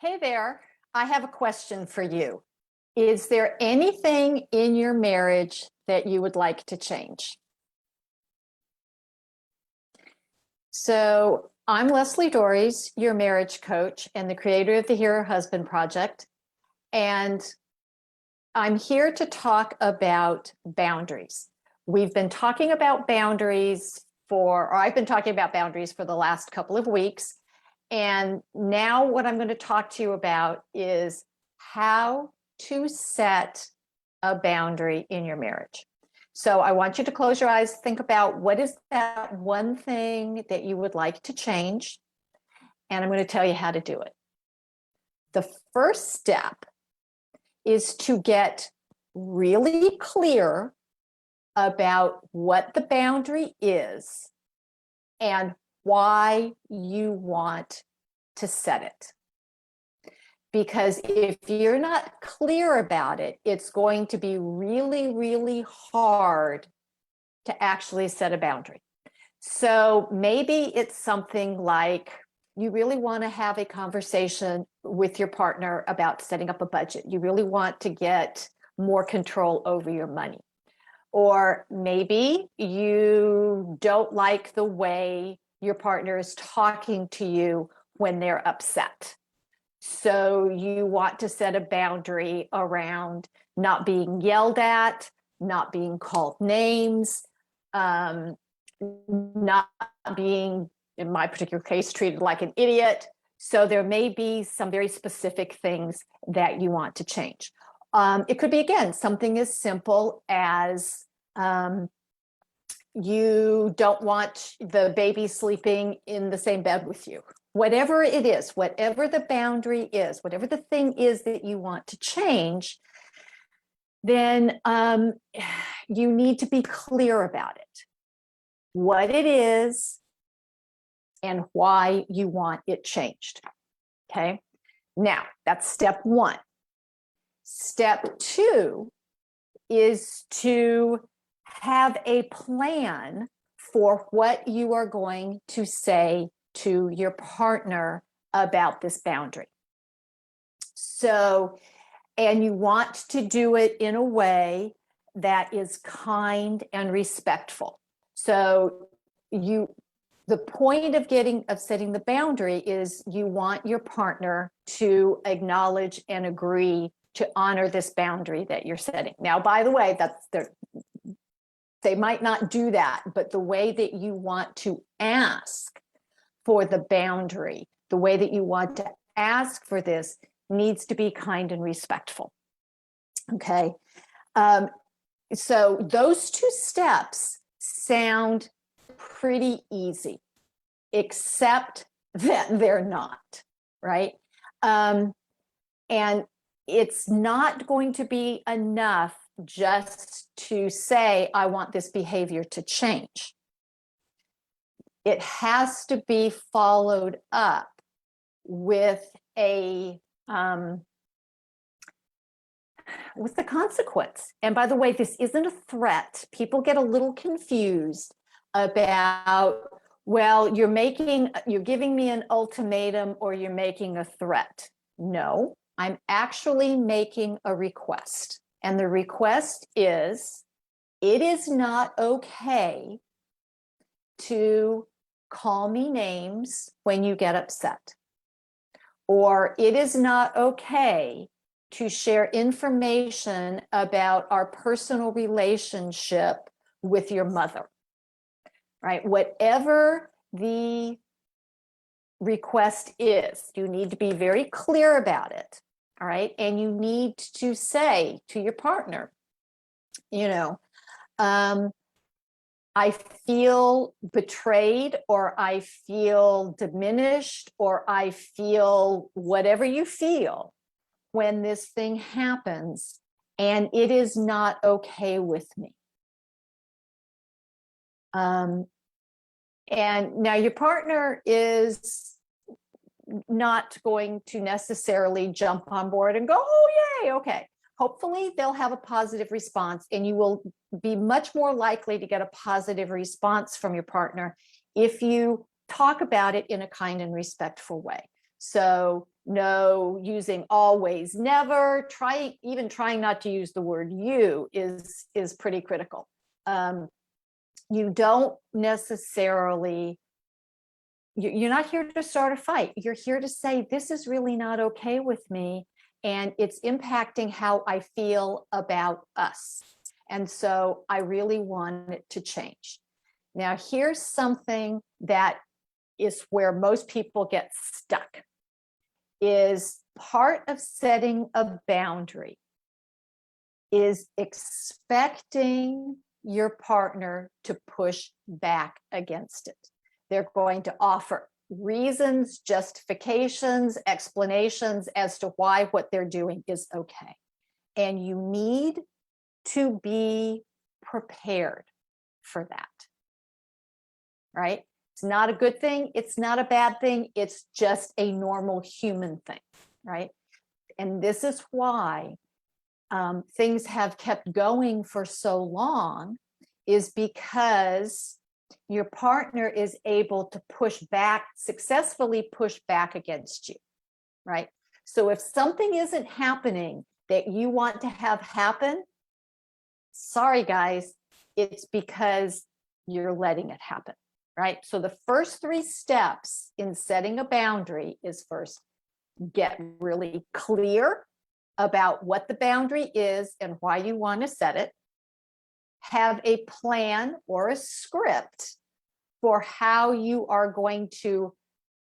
Hey there, I have a question for you. Is there anything in your marriage that you would like to change? So, I'm Lesli Doares, your marriage coach and the creator of the Hero Husband Project. And I'm here to talk about boundaries. We've been talking about boundaries or I've been talking about boundaries for the last couple of weeks. And now what I'm going to talk to you about is how to set a boundary in your marriage. So I want you to close your eyes, think about what is that one thing that you would like to change, and I'm going to tell you how to do it. The first step is to get really clear about what the boundary is and why you want to set it. Because if you're not clear about it, it's going to be really, really hard to actually set a boundary. So maybe it's something like you really want to have a conversation with your partner about setting up a budget. You really want to get more control over your money. Or maybe you don't like the way your partner is talking to you when they're upset. So you want to set a boundary around not being yelled at, not being called names, not being, in my particular case, treated like an idiot. So there may be some very specific things that you want to change. It could be, again, something as simple as you don't want the baby sleeping in the same bed with you. Whatever it is, whatever the boundary is, whatever the thing is that you want to change, then you need to be clear about it, what it is, and why you want it changed. Okay, now that's step one. Step two is to have a plan for what you are going to say to your partner about this boundary. So, and you want to do it in a way that is kind and respectful. So the point of setting the boundary is you want your partner to acknowledge and agree to honor this boundary that you're setting. Now, by the way, they might not do that, but the way that you want to ask for the boundary, the way that you want to ask for this needs to be kind and respectful. Okay. So those two steps sound pretty easy, except that they're not, right? And it's not going to be enough just to say, I want this behavior to change. It has to be followed up with the consequence. And by the way, this isn't a threat. People get a little confused about, well, you're giving me an ultimatum or you're making a threat. No, I'm actually making a request. And the request is, it is not okay to call me names when you get upset. Or it is not okay to share information about our personal relationship with your mother, right? Whatever the request is, you need to be very clear about it, all right? And you need to say to your partner, I feel betrayed, or I feel diminished, or I feel whatever you feel when this thing happens, and it is not okay with me. And now your partner is not going to necessarily jump on board and go, oh, yay, okay. Hopefully they'll have a positive response, and you will be much more likely to get a positive response from your partner if you talk about it in a kind and respectful way. So no using always, never. Even trying not to use the word you is pretty critical. You don't necessarily, you're not here to start a fight. You're here to say, this is really not okay with me, and it's impacting how I feel about us. And so I really want it to change. Now, here's something that is where most people get stuck, is part of setting a boundary is expecting your partner to push back against it. They're going to offer reasons, justifications, explanations as to why what they're doing is okay. And you need to be prepared for that, right? It's not a good thing. It's not a bad thing. It's just a normal human thing, right? And this is why things have kept going for so long, is because your partner is able to successfully push back against you, right? So if something isn't happening that you want to have happen, sorry guys, it's because you're letting it happen, right? So the first 3 steps in setting a boundary is, first, get really clear about what the boundary is and why you want to set it. Have a plan or a script for how you are going to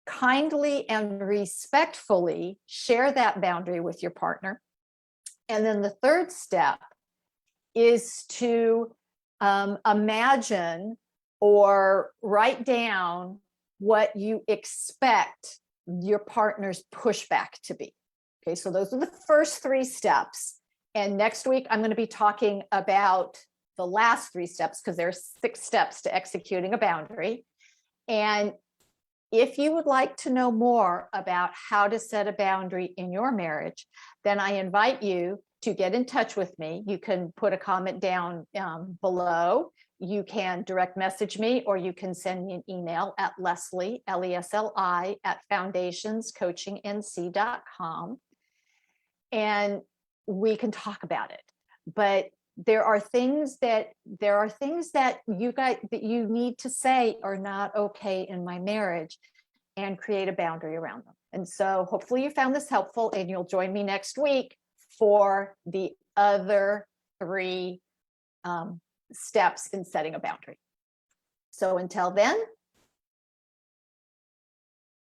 kindly and respectfully share that boundary with your partner. And then the third step is to imagine or write down what you expect your partner's pushback to be. Okay, so those are the first 3 steps. And next week, I'm going to be talking about the last 3 steps, because there's 6 steps to executing a boundary. And if you would like to know more about how to set a boundary in your marriage, then I invite you to get in touch with me. You can put a comment down below. You can direct message me, or you can send me an email at Lesli, Lesli, at foundationscoachingnc.com. And we can talk about it. But there are things that you need to say are not okay in my marriage, and create a boundary around them. And so hopefully you found this helpful, and you'll join me next week for the other 3 steps in setting a boundary. So until then,